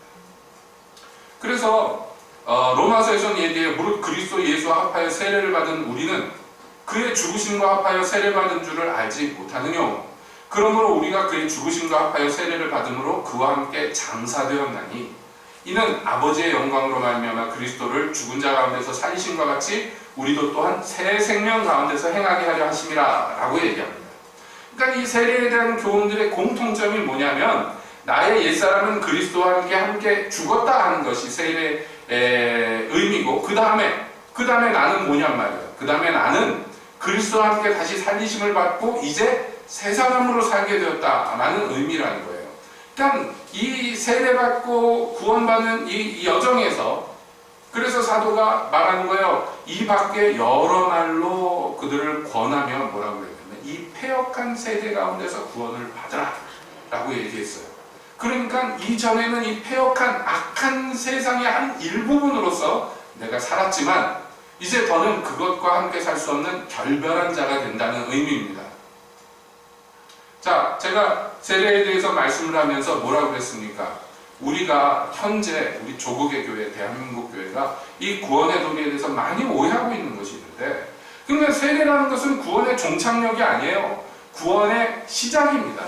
그래서 로마서에서는 얘기해요. 무릇 그리스도 예수와 합하여 세례를 받은 우리는 그의 죽으심과 합하여 세례를 받은 줄을 알지 못하느뇨. 그러므로 우리가 그의 죽으심과 합하여 세례를 받음으로 그와 함께 장사되었나니 이는 아버지의 영광으로 말미암아 그리스도를 죽은 자 가운데서 살리심과 같이 우리도 또한 새 생명 가운데서 행하게 하려 하심이라 라고 얘기합니다. 그러니까 이 세례에 대한 교훈들의 공통점이 뭐냐면 나의 옛사람은 그리스도와 함께 죽었다 하는 것이 세례의 의미고 그 다음에 나는 뭐냔 말이에요. 그 다음에 나는 그리스도와 함께 다시 살리심을 받고 이제 새 사람으로 살게 되었다라는 의미라는 거예요. 그러니까 이 세례받고 구원받는 이 여정에서 그래서 사도가 말하는 거예요. 이 밖에 여러 말로 그들을 권하며 뭐라고 했냐면 이 패역한 세대 가운데서 구원을 받으라 라고 얘기했어요. 그러니까 이전에는 이 패역한 악한 세상의 한 일부분으로서 내가 살았지만 이제 더는 그것과 함께 살 수 없는 결별한 자가 된다는 의미입니다. 자, 제가 세례에 대해서 말씀을 하면서 뭐라고 그랬습니까? 우리가 현재 우리 조국의 교회, 대한민국 교회가 이 구원의 도리에 대해서 많이 오해하고 있는 것이 있는데, 그러니까 세례라는 것은 구원의 종착역이 아니에요. 구원의 시작입니다.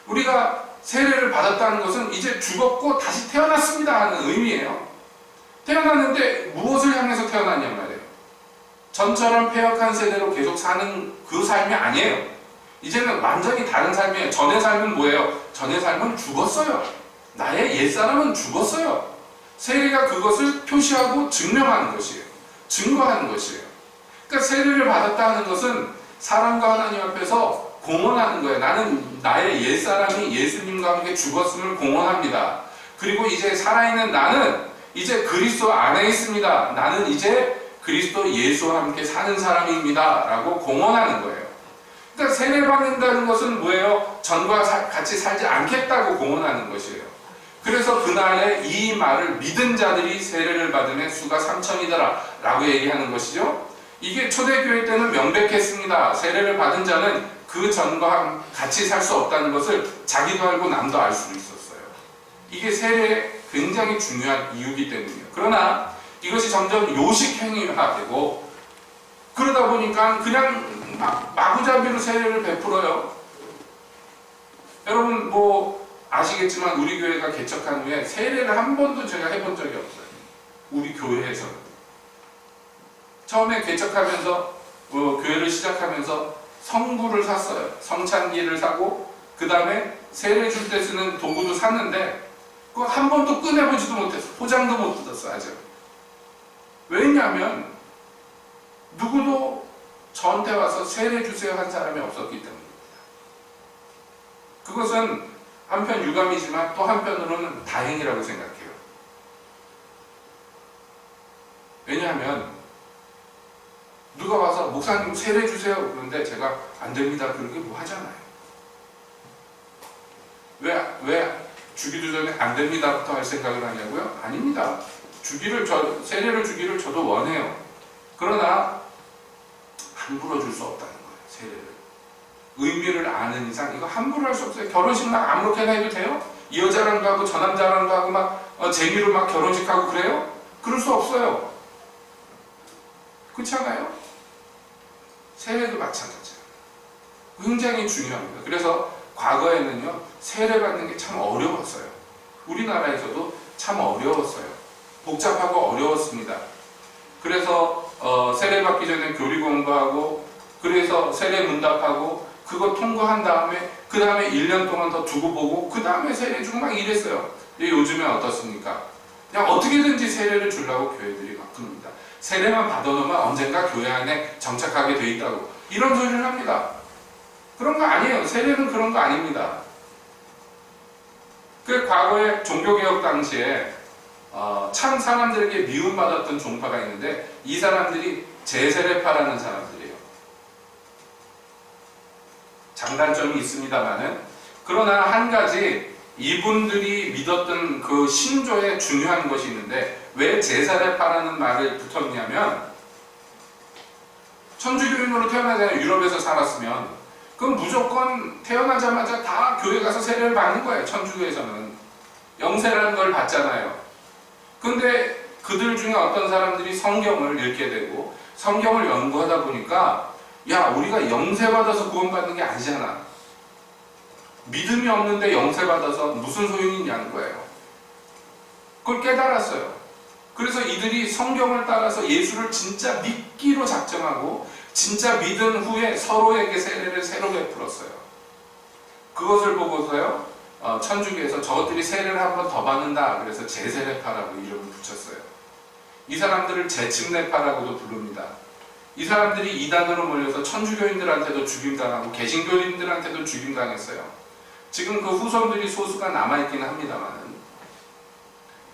우리가 세례를 받았다는 것은 이제 죽었고 다시 태어났습니다 하는 의미예요. 태어났는데 무엇을 향해서 태어났냔 말이에요. 전처럼 패역한 세대로 계속 사는 그 삶이 아니에요. 이제는 완전히 다른 삶이에요. 전의 삶은 뭐예요? 전의 삶은 죽었어요. 나의 옛사람은 죽었어요. 세례가 그것을 표시하고 증명하는 것이에요. 증거하는 것이에요. 그러니까 세례를 받았다는 것은 사람과 하나님 앞에서 공언하는 거예요. 나는 나의 옛사람이 예수님과 함께 죽었음을 공언합니다. 그리고 이제 살아있는 나는 이제 그리스도 안에 있습니다. 나는 이제 그리스도 예수와 함께 사는 사람입니다. 라고 공언하는 거예요. 그러니까 세례받는다는 것은 뭐예요? 전과 같이 살지 않겠다고 공언하는 것이에요. 그래서 그날에 이 말을 믿은 자들이 세례를 받음에 수가 3,000이더라 라고 얘기하는 것이죠. 이게 초대교회 때는 명백했습니다. 세례를 받은 자는 그 전과 같이 살 수 없다는 것을 자기도 알고 남도 알 수 있었어요. 이게 세례의 굉장히 중요한 이유이기 때문이에요. 그러나 이것이 점점 요식행위화되고 그러다 보니까 그냥 마구잡이로 세례를 베풀어요. 여러분 뭐 아시겠지만 우리 교회가 개척한 후에 세례를 한 번도 제가 해본 적이 없어요. 우리 교회에서는. 처음에 개척하면서 교회를 시작하면서 성부를 샀어요. 성찬기를 사고 그 다음에 세례 줄 때 쓰는 도구도 샀는데 그거 한 번도 꺼내보지도 못했어. 포장도 못 뜯었어 아직. 왜냐하면 누구도 저한테 와서 세례 주세요 한 사람이 없었기 때문입니다. 그것은 한편 유감이지만 또 한편으로는 다행이라고 생각해요. 왜냐하면 누가 와서 목사님 세례 주세요 그런데 제가 안 됩니다 그러게 뭐 하잖아요. 왜 주기도 전에 안 됩니다부터 할 생각을 하냐고요? 아닙니다. 세례를 주기를 저도 원해요. 그러나 함부로 줄 수 없다는 거예요. 세례를. 의미를 아는 이상 이거 함부로 할 수 없어요. 결혼식 막 아무렇게나 해도 돼요? 이 여자랑도 하고 저 남자랑도 하고 막 재미로 막 결혼식하고 그래요? 그럴 수 없어요. 그렇지 않아요? 세례도 마찬가지예요. 굉장히 중요합니다. 그래서 과거에는요 세례 받는 게 참 어려웠어요. 우리나라에서도 참 어려웠어요. 복잡하고 어려웠습니다. 그래서 세례 받기 전에 교리 공부하고 그래서 세례 문답하고 그거 통과한 다음에 그 다음에 1년 동안 더 두고 보고 그 다음에 세례 주고 막 이랬어요. 근데 요즘에 어떻습니까? 그냥 어떻게든지 세례를 주려고 교회들이 막 그럽니다. 세례만 받아놓으면 언젠가 교회 안에 정착하게 돼 있다고 이런 소리를 합니다. 그런 거 아니에요. 세례는 그런 거 아닙니다. 그 과거에 종교개혁 당시에 참 사람들에게 미움받았던 종파가 있는데 이 사람들이 제세례파라는 사람들이에요. 장단점이 있습니다만은 그러나 한 가지 이분들이 믿었던 그 신조에 중요한 것이 있는데 왜 제세례파라는 말을 붙었냐면 천주교인으로 태어나잖아요. 유럽에서 살았으면 그럼 무조건 태어나자마자 다 교회 가서 세례를 받는 거예요. 천주교에서는 영세라는 걸 받잖아요. 근데 그들 중에 어떤 사람들이 성경을 읽게 되고 성경을 연구하다 보니까 야 우리가 영세 받아서 구원받는 게 아니잖아. 믿음이 없는데 영세 받아서 무슨 소용이 있냐는 거예요. 그걸 깨달았어요. 그래서 이들이 성경을 따라서 예수를 진짜 믿기로 작정하고 진짜 믿은 후에 서로에게 세례를 새로 베풀었어요. 그것을 보고서요 천주교에서 저것들이 세례를 한 번 더 받는다 그래서 제세례파라고 이름을 붙였어요. 이 사람들을 제침례파라고도 부릅니다. 이 사람들이 이단으로 몰려서 천주교인들한테도 죽임당하고 개신교인들한테도 죽임당했어요. 지금 그 후손들이 소수가 남아있긴 합니다만은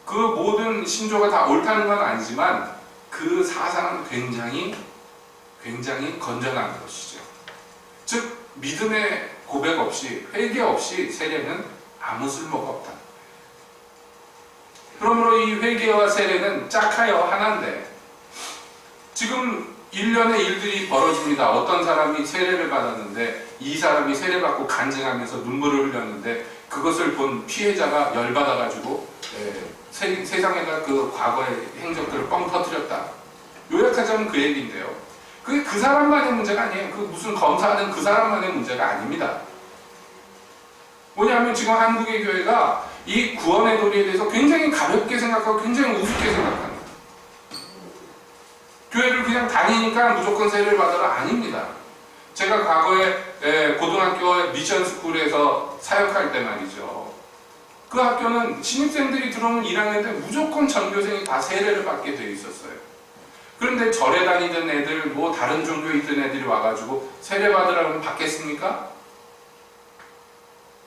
그 모든 신조가 다 옳다는 건 아니지만 그 사상은 굉장히 건전한 것이죠. 즉 믿음의 고백 없이 회개 없이 세례는 아무 쓸모가 없다. 그러므로 이 회개와 세례는 짝하여 하나인데 지금 일련의 일들이 벌어집니다. 어떤 사람이 세례를 받았는데 이 사람이 세례받고 간증하면서 눈물을 흘렸는데 그것을 본 피해자가 열받아가지고 세상에다 그 과거의 행적들을 뻥 터뜨렸다. 요약하자면 그 얘기인데요. 그게 그 사람만의 문제가 아니에요. 그 무슨 검사하는 그 사람만의 문제가 아닙니다. 뭐냐면 지금 한국의 교회가 이 구원의 도리에 대해서 굉장히 가볍게 생각하고 굉장히 우습게 생각합니다. 교회를 그냥 다니니까 무조건 세례를 받아라 아닙니다. 제가 과거에 고등학교 미션 스쿨에서 사역할 때 말이죠. 그 학교는 신입생들이 들어오는 1학년 때 무조건 전교생이 다 세례를 받게 되어 있었어요. 그런데 절에 다니던 애들, 뭐 다른 종교에 있던 애들이 와가지고 세례 받으라면 받겠습니까?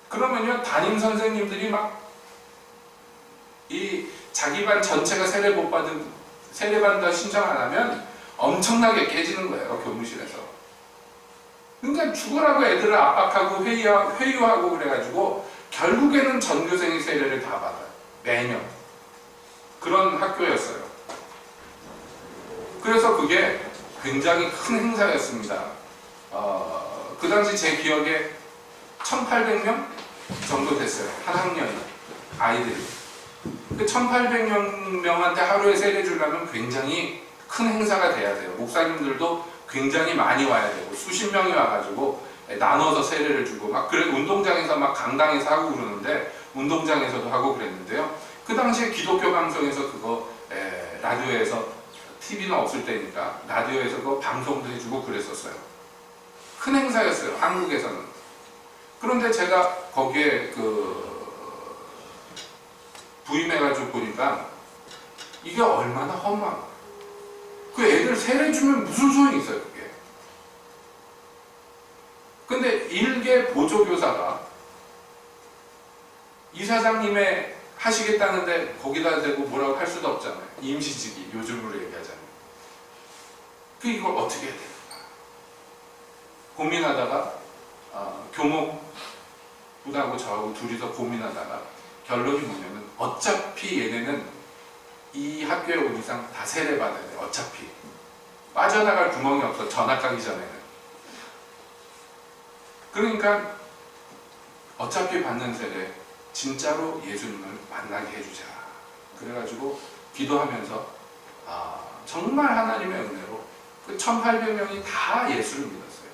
그러면요 담임 선생님들이 막 이 자기 반 전체가 세례 못 받은 세례 받는다 신청 안 하면 엄청나게 깨지는 거예요 교무실에서. 그러니까 죽으라고 애들을 압박하고 회유하고 그래가지고 결국에는 전교생이 세례를 다 받아요. 매년 그런 학교였어요. 그래서 그게 굉장히 큰 행사였습니다. 그 당시 제 기억에 1800명 정도 됐어요. 한 학년이 아이들이. 그 1800명한테 하루에 세례 주려면 굉장히 큰 행사가 돼야 돼요. 목사님들도 굉장히 많이 와야 되고 수십 명이 와가지고 나눠서 세례를 주고 막 그래 운동장에서 막 강당에서 하고 그러는데 운동장에서도 하고 그랬는데요. 그 당시에 기독교 방송에서 그거 라디오에서 TV는 없을 때니까 라디오에서 그거 방송도 해주고 그랬었어요. 큰 행사였어요. 한국에서는. 그런데 제가 거기에 부임해가지고 보니까 이게 얼마나 험한 그 애들 세례 주면 무슨 소용이 있어요 그게. 근데 일개 보조교사가 이사장님의 하시겠다는데 거기다 대고 뭐라고 할 수도 없잖아요. 임시직이 요즘으로 얘기하자면. 그 이걸 어떻게 해야 될까 고민하다가 교목분하고 저하고 둘이서 고민하다가 결론이 뭐냐면 어차피 얘네는 이 학교에 온 이상 다 세례 받아야 돼. 어차피 빠져나갈 구멍이 없어. 전학 가기 전에는. 그러니까 어차피 받는 세례 진짜로 예수님을 만나게 해주자. 그래가지고 기도하면서 정말 하나님의 은혜로 그 1800명이 다 예수를 믿었어요.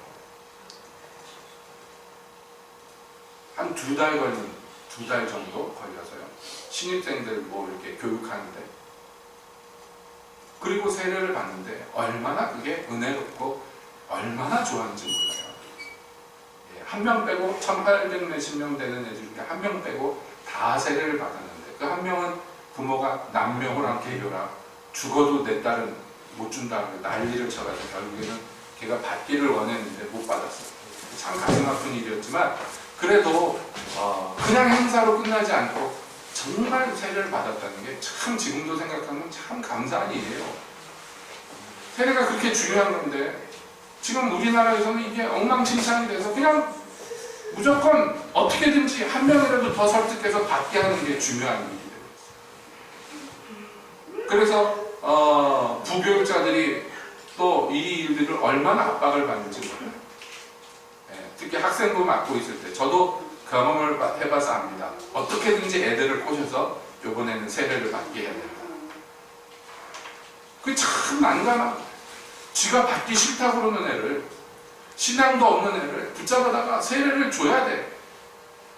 한 2달 정도 걸려서요. 신입생들 뭐 이렇게 교육하는데. 그리고 세례를 받는데 얼마나 그게 은혜롭고 얼마나 좋았는지 몰라요. 한 명 빼고 1800 몇십 명 되는 애들 중에 한 명 빼고 다 세례를 받았는데 그 한 명은 부모가 남명호랑 개교라 죽어도 내 딸은 못 준다 난리를 쳐가지고 결국에는 걔가 받기를 원했는데 못 받았어요. 참 가슴 아픈 일이었지만 그래도 그냥 행사로 끝나지 않고 정말 세례를 받았다는 게 참 지금도 생각하면 참 감사한 일이에요. 세례가 그렇게 중요한 건데 지금 우리나라에서는 이게 엉망진창이 돼서 그냥 무조건 어떻게든지 한 명이라도 더 설득해서 받게 하는 게 중요한 일이 되고 있어요. 그래서 부교육자들이 또 이 일들을 얼마나 압박을 받는지 몰라요. 특히 학생부 맡고 있을 때 저도 경험을 해봐서 압니다. 어떻게든지 애들을 꼬셔서 이번에는 세례를 받게 해야 된다. 그게 참 난감하고 쥐가 받기 싫다고 그러는 애를 신앙도 없는 애를 붙잡아다가 세례를 줘야 돼.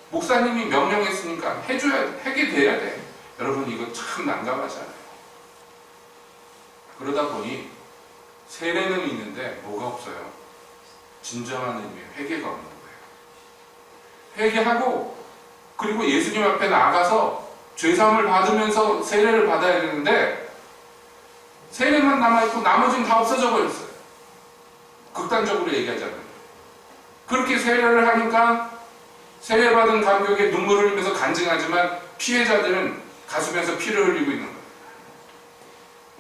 목사님이 명령했으니까 하게 돼야 돼. 여러분 이거 참 난감하잖아요. 그러다 보니 세례는 있는데 뭐가 없어요? 진정한 의미의 회개가 없는 거예요. 회개하고 그리고 예수님 앞에 나가서 죄사함을 받으면서 세례를 받아야 되는데 세례만 남아있고 나머지는 다 없어져 버렸어요. 극단적으로 얘기하자면 그렇게 세례를 하니까 세례받은 감격에 눈물을 흘리면서 간증하지만 피해자들은 가슴에서 피를 흘리고 있는 거예요.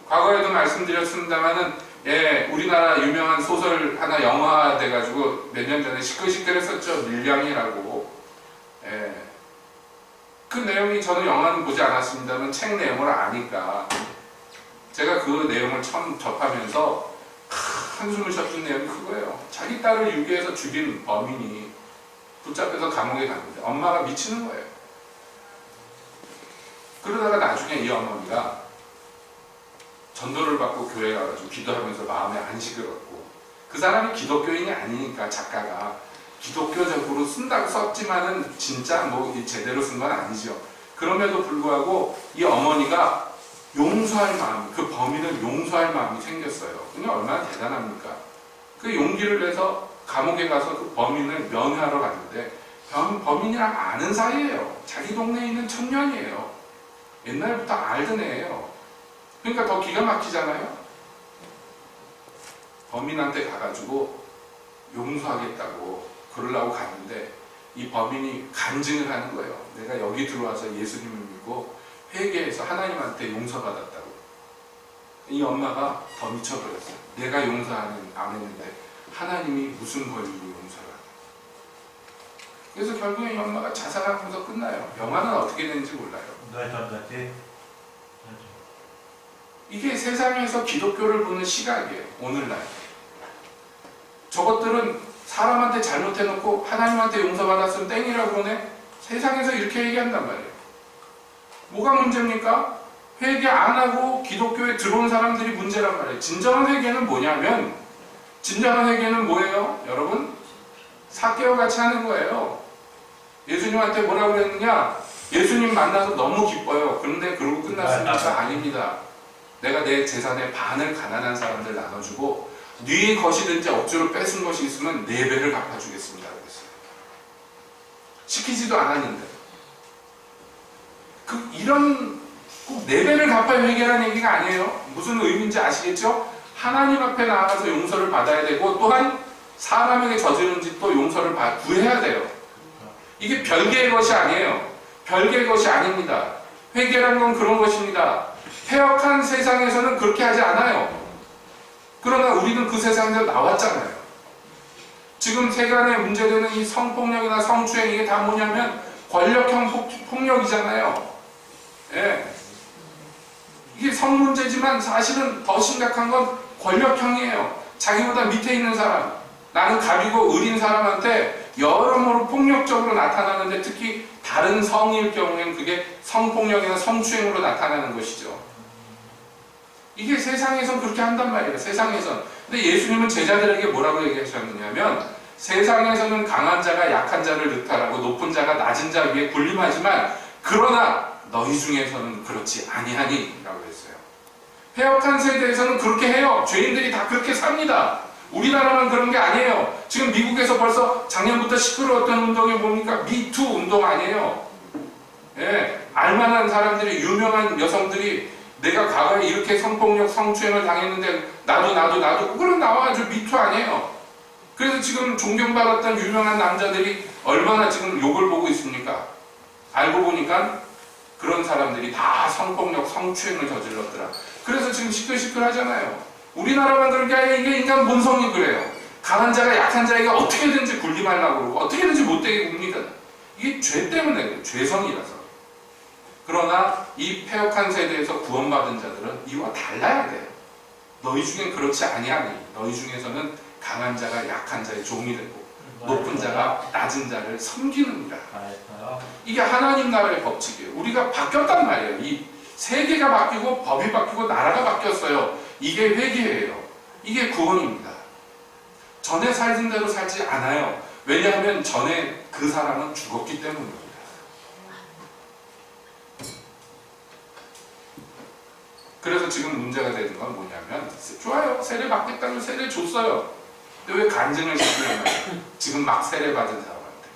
과거에도 말씀드렸습니다마는 우리나라 유명한 소설 하나 영화 돼가지고 몇 년 전에 시끌시끌했었죠. 밀량이라고. 그 내용이 저는 영화는 보지 않았습니다만 책 내용을 아니까 제가 그 내용을 처음 접하면서 한숨을 쉬었던 내용이 그거예요. 자기 딸을 유기해서 죽인 범인이 붙잡혀서 감옥에 갔는데 엄마가 미치는 거예요. 그러다가 나중에 이 어머니가 전도를 받고 교회 가가지고 기도하면서 마음에 안식을 얻고 그 사람이 기독교인이 아니니까 작가가 기독교적으로 쓴다고 썼지만은 진짜 뭐 제대로 쓴 건 아니죠. 그럼에도 불구하고 이 어머니가 용서할 마음, 그 범인을 용서할 마음이 생겼어요. 그게 얼마나 대단합니까? 그 용기를 내서 감옥에 가서 그 범인을 면회하러 갔는데 범인이랑 아는 사이예요. 자기 동네에 있는 청년이에요. 옛날부터 알던 애예요. 그러니까 더 기가 막히잖아요. 범인한테 가가지고 용서하겠다고 그러려고 갔는데 이 범인이 간증을 하는 거예요. 내가 여기 들어와서 예수님을 믿고 회개해서 하나님한테 용서받았다고. 이 엄마가 더 미쳐버렸어요. 내가 용서하는 안 했는데 하나님이 무슨 권리로 용서를 하냐. 그래서 결국에 이 엄마가 자살하면서 끝나요. 영화는 어떻게 되는지 몰라요. 이게 세상에서 기독교를 보는 시각이에요. 오늘날 저것들은 사람한테 잘못해놓고 하나님한테 용서받았으면 땡이라고 그러네. 세상에서 이렇게 얘기한단 말이에요. 뭐가 문제입니까? 회개 안 하고 기독교에 들어온 사람들이 문제란 말이에요. 진정한 회개는 뭐냐면 진정한 회개는 뭐예요? 여러분 삭개와 같이 하는 거예요. 예수님한테 뭐라고 그랬느냐? 예수님 만나서 너무 기뻐요. 그런데 그러고 끝났습니까? 아닙니다. 내가 내 재산의 반을 가난한 사람들 나눠주고 네 것이든지 억지로 뺏은 것이 있으면 4배를 갚아주겠습니다. 그랬어요. 시키지도 않았는데 이런 꼭 4배를 갚아야 회개라는 얘기가 아니에요. 무슨 의미인지 아시겠죠? 하나님 앞에 나가서 용서를 받아야 되고 또한 사람에게 저지른 짓도 용서를 구해야 돼요. 이게 별개의 것이 아니에요. 별개의 것이 아닙니다. 회개란 건 그런 것입니다. 폐역한 세상에서는 그렇게 하지 않아요. 그러나 우리는 그 세상에서 나왔잖아요. 지금 세간에 문제되는 이 성폭력이나 성추행 이게 다 뭐냐면 권력형 폭력이잖아요. 예. 이게 성 문제지만 사실은 더 심각한 건 권력형이에요. 자기보다 밑에 있는 사람, 나는 갑이고 을인 사람한테 여러모로 폭력적으로 나타나는데 특히 다른 성일 경우에는 그게 성폭력이나 성추행으로 나타나는 것이죠. 이게 세상에선 그렇게 한단 말이에요. 세상에선. 근데 예수님은 제자들에게 뭐라고 얘기하셨느냐면 세상에서는 강한 자가 약한 자를 늑탈하고 높은 자가 낮은 자 위에 군림하지만 그러나 너희 중에서는 그렇지 아니하니 라고 했어요. 폐역한 세대에서는 그렇게 해요. 죄인들이 다 그렇게 삽니다. 우리나라만 그런 게 아니에요. 지금 미국에서 벌써 작년부터 시끄러웠던 운동이 뭡니까? 미투 운동 아니에요. 예, 알만한 사람들이 유명한 여성들이 내가 과거에 이렇게 성폭력, 성추행을 당했는데 나도 그럼 나와가지고 미투 아니에요. 그래서 지금 존경받았던 유명한 남자들이 얼마나 지금 욕을 보고 있습니까? 알고 보니까 그런 사람들이 다 성폭력, 성추행을 저질렀더라. 그래서 지금 시끌시끌하잖아요. 우리나라만 그런 게 아니라 이게 인간 본성이 그래요. 강한 자가 약한 자에게 어떻게든지 굴리 말라고 그러고 어떻게든지 못되게 굽니까? 이게 죄 때문에 그래요. 죄성이라서. 그러나 이 패역한 세대에서 구원받은 자들은 이와 달라야 돼요. 너희 중엔 그렇지 아니하니 너희 중에서는 강한 자가 약한 자의 종이 되고 높은 자가 낮은 자를 섬기느니라. 이게 하나님 나라의 법칙이에요. 우리가 바뀌었단 말이에요. 이 세계가 바뀌고 법이 바뀌고 나라가 바뀌었어요. 이게 회개예요. 이게 구원입니다. 전에 살던 대로 살지 않아요. 왜냐하면 전에 그 사람은 죽었기 때문입니다. 그래서 지금 문제가 되는 건 뭐냐면 좋아요. 세례 받겠다면 세례 줬어요. 근데 왜 간증을 시키냐면 지금 막 세례 받은 사람한테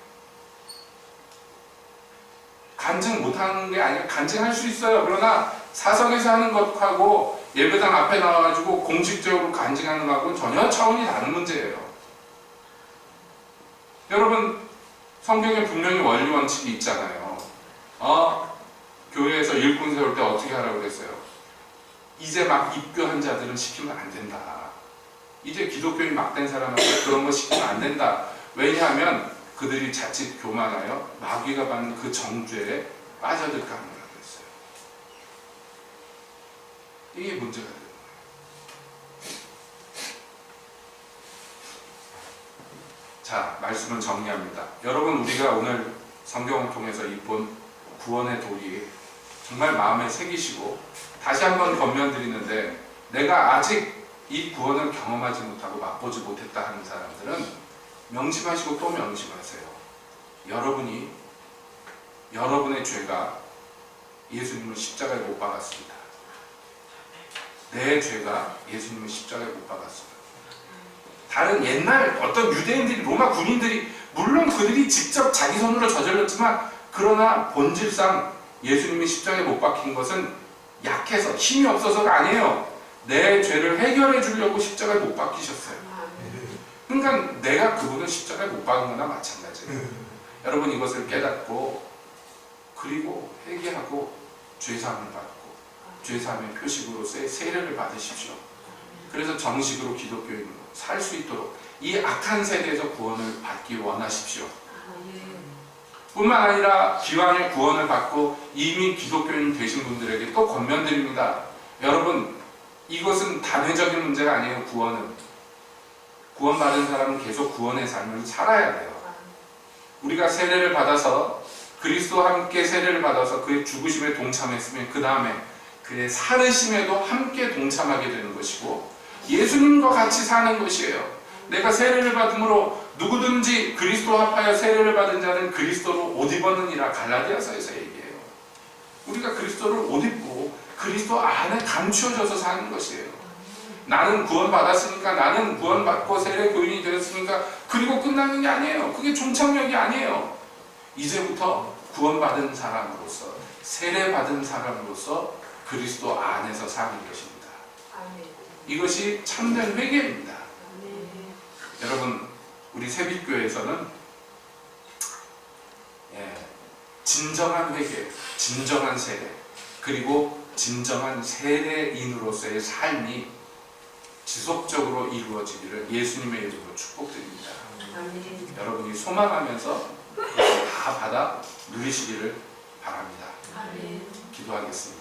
간증 못하는 게 아니라 간증할 수 있어요. 그러나 사석에서 하는 것하고 예배당 앞에 나와가지고 공식적으로 간증하는 것하고는 전혀 차원이 다른 문제예요. 여러분 성경에 분명히 원리 원칙이 있잖아요. 교회에서 일꾼 세울 때 어떻게 하라고 그랬어요? 이제 막 입교한 자들은 시키면 안 된다. 이제 기독교인 막 된 사람한테 그런 거 시키면 안 된다. 왜냐하면 그들이 자칫 교만하여 마귀가 받는 그 정죄에 빠져들까 합니다. 그랬어요. 이게 문제가 되는 거예요. 자, 말씀을 정리합니다. 여러분, 우리가 오늘 성경을 통해서 이 본 구원의 도리 정말 마음에 새기시고 다시 한번 권면드리는데, 내가 아직 이 구원을 경험하지 못하고 맛보지 못했다 하는 사람들은 명심하시고 또 명심하세요. 여러분의 죄가 예수님을 십자가에 못 박았습니다. 내 죄가 예수님을 십자가에 못 박았습니다. 다른 옛날 어떤 유대인들이, 로마 군인들이, 물론 그들이 직접 자기 손으로 저질렀지만, 그러나 본질상 예수님이 십자가에 못 박힌 것은 약해서, 힘이 없어서가 아니에요. 내 죄를 해결해 주려고 십자가에 못 박히셨어요. 그러니까 내가 그분을 십자가에 못 박은 거나 마찬가지예요. 여러분, 이것을 깨닫고 그리고 회개하고 죄사함을 받고 죄사함의 표식으로서의 세례를 받으십시오. 그래서 정식으로 기독교인으로 살 수 있도록 이 악한 세대에서 구원을 받기 원하십시오. 뿐만 아니라 기왕에 구원을 받고 이미 기독교인 되신 분들에게 또 권면드립니다. 여러분, 이것은 단회적인 문제가 아니에요. 구원받은 사람은 계속 구원의 삶을 살아야 돼요. 우리가 세례를 받아서 그리스도와 함께 세례를 받아서 그의 죽으심에 동참했으면 그 다음에 그의 살으심에도 함께 동참하게 되는 것이고 예수님과 같이 사는 것이에요. 내가 세례를 받음으로 누구든지 그리스도와 합하여 세례를 받은 자는 그리스도로 옷 입었느니라. 갈라디아서에서 얘기해요. 우리가 그리스도를 옷 입고 그리스도 안에 감추어져서 사는 것이에요. 나는 구원받았으니까, 나는 구원받고 세례 교인이 되었으니까 그리고 끝나는 게 아니에요. 그게 종착역이 아니에요. 이제부터 구원받은 사람으로서, 세례받은 사람으로서 그리스도 안에서 사는 것입니다. 이것이 참된 회개입니다. 여러분, 우리 새빛교회에서는 진정한 회개, 진정한 세례, 그리고 진정한 세례인으로서의 삶이 지속적으로 이루어지기를 예수님의 이름으로 축복드립니다. 여러분이 소망하면서 다 받아 누리시기를 바랍니다. 기도하겠습니다.